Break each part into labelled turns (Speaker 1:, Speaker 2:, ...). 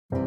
Speaker 1: Hello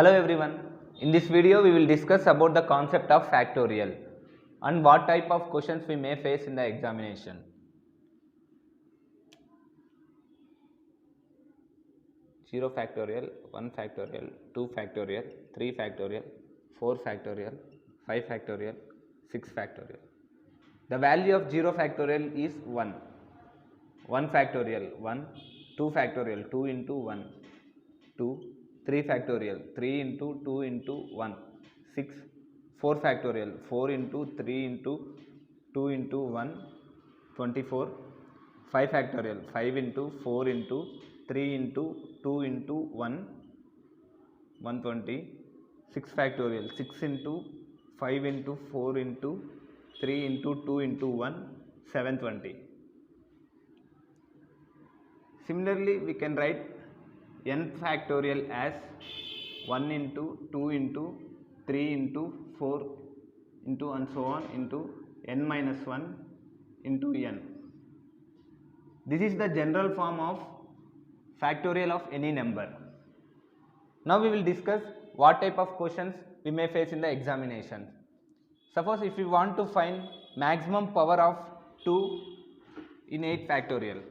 Speaker 1: everyone. In this video we will discuss about the concept of factorial and what type of questions we may face in the examination. 0 factorial, 1 factorial, 2 factorial, 3 factorial, 4 factorial, 5 factorial, 6 factorial. The value of 0 factorial is 1. 1 factorial 1, 2 factorial 2 into 1, 2, 3 factorial 3 into 2 into 1, 6, 4 factorial 4 into 3 into 2 into 1, 24, 5 factorial 5 into 4 into 3 into 2 into 1, 120, 6 factorial 6 into 5 into 4 into 3 into 2 into 1, 720. Similarly, we can write n factorial as 1 into 2 into 3 into 4 into and so on into n minus 1 into n. This is the general form of factorial of any number. Now we will discuss what type of questions we may face in the examination. Suppose if we want to find maximum power of 2 in 8 factorial.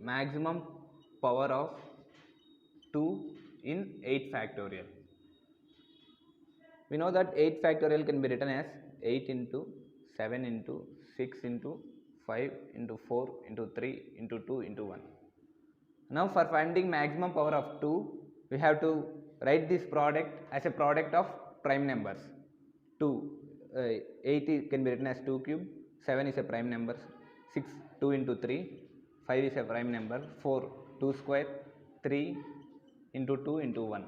Speaker 1: Maximum power of 2 in 8 factorial. We know that 8 factorial can be written as 8 into 7 into 6 into 5 into 4 into 3 into 2 into 1. Now for finding maximum power of 2, we have to write this product as a product of prime numbers. 2, 8 can be written as 2 cube, 7 is a prime number, 6 2 into 3, 5 is a prime number, 4 2 square, 3 into 2 into 1.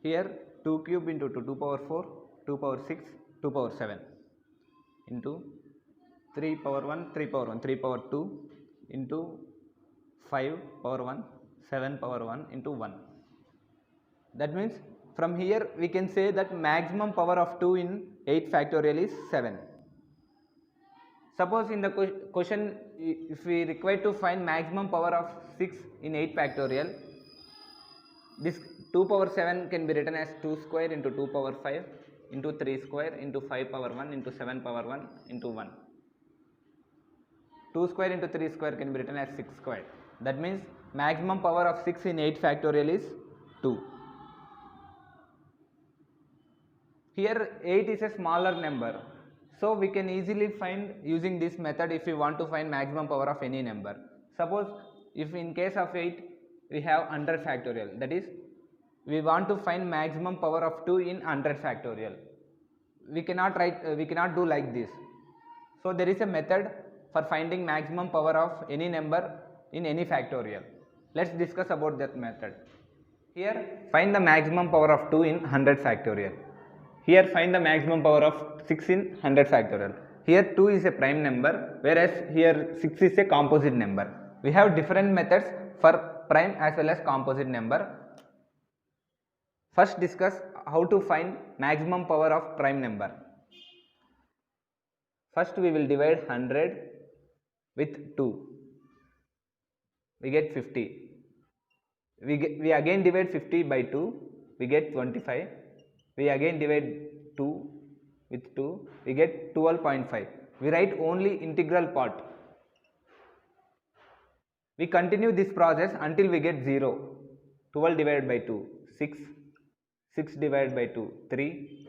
Speaker 1: Here 2 cube into 2 power 4, 2 power 6, 2 power 7 into 3 power 1, 3 power 1, 3 power 2 into 5 power 1, 7 power 1 into 1. That means from here we can say that maximum power of 2 in 8 factorial is 7. Suppose in the question if we require to find maximum power of 6 in 8 factorial, this 2 power 7 can be written as 2 square into 2 power 5 into 3 square into 5 power 1 into 7 power 1 into 1. 2 square into 3 square can be written as 6 square. That means maximum power of 6 in 8 factorial is 2. Here 8 is a smaller number, so we can easily find using this method if we want to find maximum power of any number. Suppose if in case of 8 we have 100 factorial, that is we want to find maximum power of 2 in 100 factorial. We cannot do like this. So there is a method for finding maximum power of any number in any factorial. Let's discuss about that method. Here find the maximum power of 2 in 100 factorial. Here find the maximum power of 6 in 100 factorial. Here 2 is a prime number, whereas here 6 is a composite number. We have different methods for prime as well as composite number. First discuss how to find maximum power of prime number. First we will divide 100 with 2. We get 50. We again divide 50 by 2. We get 25. We again divide 2 with 2. We get 12.5. We write only integral part. We continue this process until we get 0. 12 divided by 2, 6. 6 divided by 2, 3.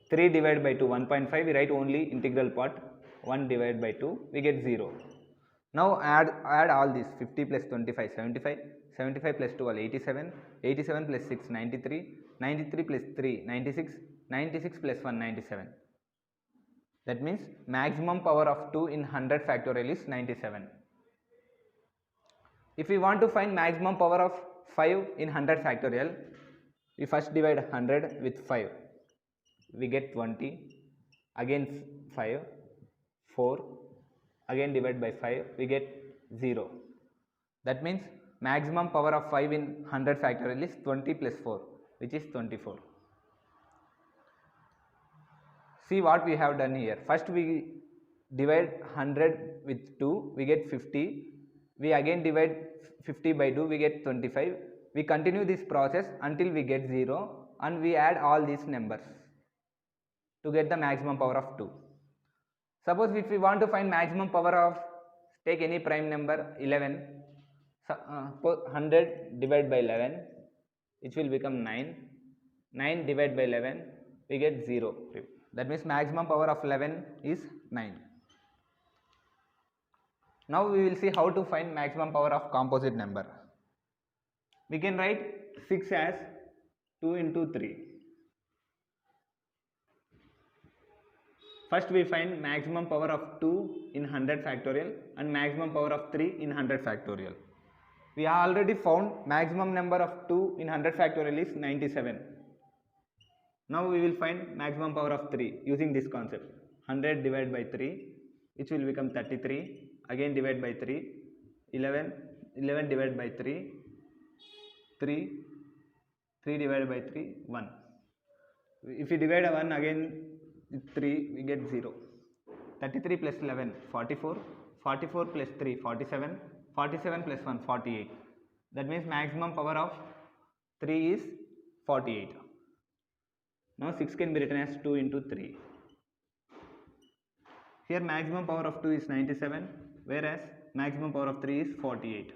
Speaker 1: 3 divided by 2, 1.5. We write only integral part. 1 divided by 2, we get 0. Now add all this. 50 plus 25, 75. 75 plus 12, 87. 87 plus 6, 93. 93 plus 3, 96. 96 plus 1, 97. That means maximum power of 2 in 100 factorial is 97. If we want to find maximum power of 5 in 100 factorial, we first divide 100 with 5. We get 20. Again 5, 4. Again divide by 5. We get 0. That means maximum power of 5 in 100 factorial is 20 plus 4. which is 24. See what we have done here. First we divide 100 with 2, we get 50. We again divide 50 by 2, we get 25. We continue this process until we get 0 and we add all these numbers to get the maximum power of 2. Suppose if we want to find maximum power of, take any prime number 11, 100 divided by 11, which will become 9. 9 divided by 11, we get 0. That means maximum power of 11 is 9. Now we will see how to find maximum power of composite number. We can write 6 as 2 into 3. First we find maximum power of 2 in 100 factorial and maximum power of 3 in 100 factorial. We already found maximum number of 2 in 100 factorial is 97. Now we will find maximum power of 3 using this concept. 100 divided by 3, which will become 33. Again divide by 3, 11 divided by 3, 3 divided by 3, 1. If we divide 1 again with 3, we get 0. 33 plus 11, 44. 44 plus 3, 47. 47 plus 1, 48. That means maximum power of 3 is 48. Now 6 can be written as 2 into 3. Here maximum power of 2 is 97, whereas maximum power of 3 is 48.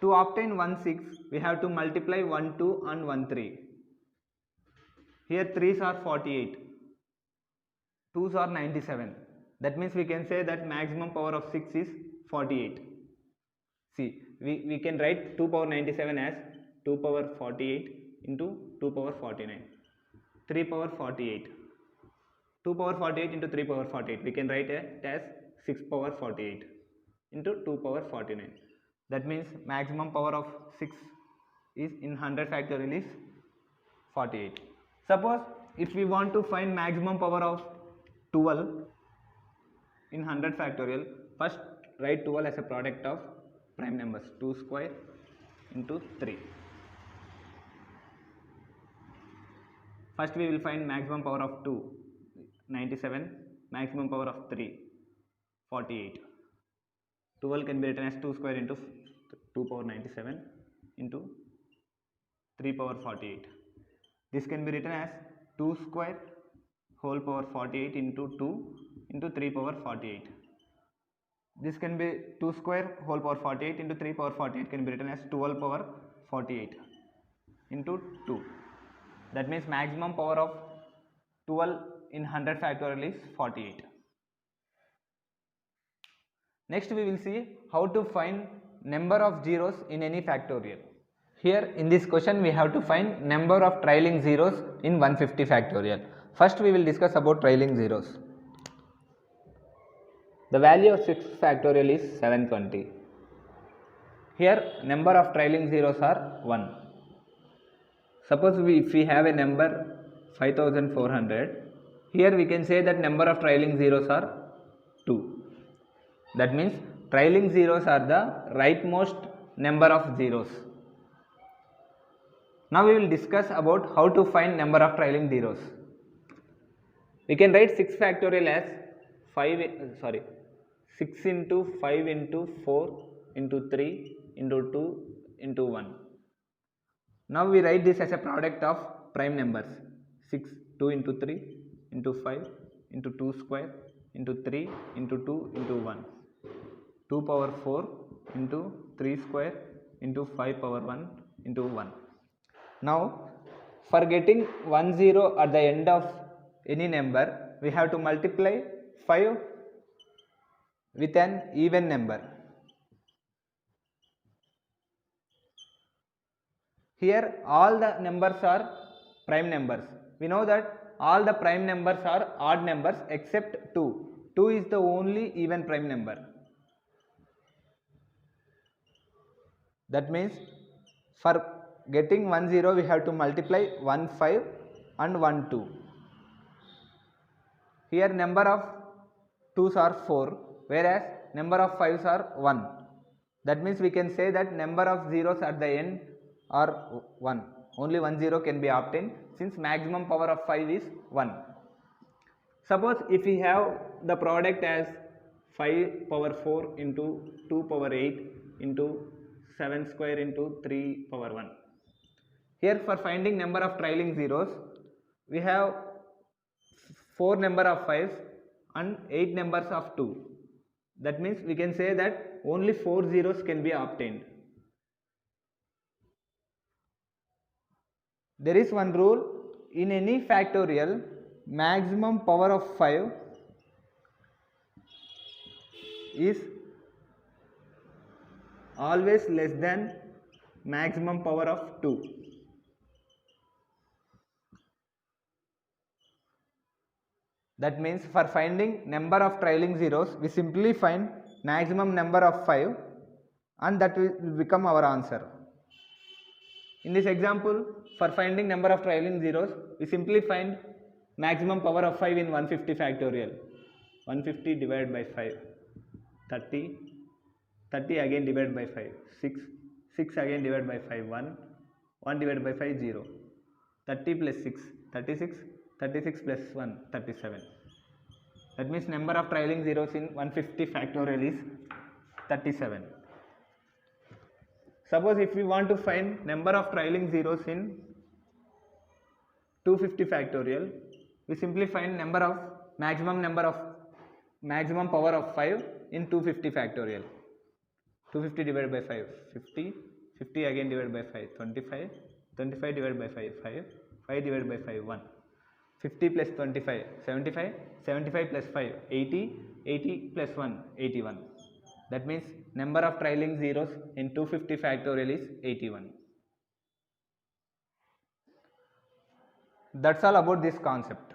Speaker 1: To obtain 1 6, we have to multiply 1 2 and 1 3. Here 3's are 48, 2's are 97. That means we can say that maximum power of 6 is 48. See, we can write 2 power 97 as 2 power 48 into 2 power 49. 3 power 48. 2 power 48 into 3 power 48. We can write it as 6 power 48 into 2 power 49. That means maximum power of 6 is in 100 factorial is 48. Suppose if we want to find maximum power of 12 in 100 factorial, first write 12 as a product of prime numbers, 2 square into 3. First we will find maximum power of 2, 97, maximum power of 3, 48. 12 can be written as 2 square into 2 power 97 into 3 power 48. This can be written as 2 square whole power 48 into 2 into 3 power 48. This can be 2 square whole power 48 into 3 power 48 can be written as 12 power 48 into 2. That means maximum power of 12 in 100 factorial is 48. Next we will see how to find number of zeros in any factorial. Here in this question we have to find number of trailing zeros in 150 factorial. First we will discuss about trailing zeros. The value of 6 factorial is 720. Here number of trailing zeros are 1. Suppose if we have a number 5400, here we can say that number of trailing zeros are 2. That means trailing zeros are the rightmost number of zeros. Now we will discuss about how to find number of trailing zeros. We can write 6 factorial as 6 into 5 into 4 into 3 into 2 into 1. Now we write this as a product of prime numbers, 6, 2 into 3 into 5 into 2 square into 3 into 2 into 1. 2 power 4 into 3 square into 5 power 1 into 1. Now for getting 1 0 at the end of any number, we have to multiply 5 with an even number. Here all the numbers are prime numbers. We know that all the prime numbers are odd numbers except 2. 2 is the only even prime number. That means for getting 1 0 we have to multiply 1 5 and 1 2. Here number of 2's are 4, whereas number of 5's are 1. That means we can say that number of zeros at the end are 1. Only one zero can be obtained since maximum power of 5 is 1. Suppose if we have the product as 5 power 4 into 2 power 8 into 7 square into 3 power 1. Here for finding number of trailing zeros, we have 4 number of 5s and 8 numbers of 2. That means we can say that only 4 zeros can be obtained. There is one rule: in any factorial, maximum power of 5 is always less than maximum power of 2. That means for finding number of trailing zeros, we simply find maximum number of 5 and that will become our answer. In this example, for finding number of trailing zeros, we simply find maximum power of 5 in 150 factorial. 150 divided by 5, 30, 30 again divided by 5, 6, 6 again divided by 5, 1 divided by 5, 0, 30 plus 6, 36, 36 plus 1, 37. That means number of trailing zeros in 150 factorial is 37. Suppose if we want to find number of trailing zeros in 250 factorial, we simply find maximum power of 5 in 250 factorial. 250 divided by 5, 50, 50 again divided by 5, 25, 25 divided by 5, 5, 5 divided by 5, 1. 50 plus 25, 75, 75 plus 5, 80, 80 plus 1, 81. That means number of trailing zeros in 250 factorial is 81. That's all about this concept.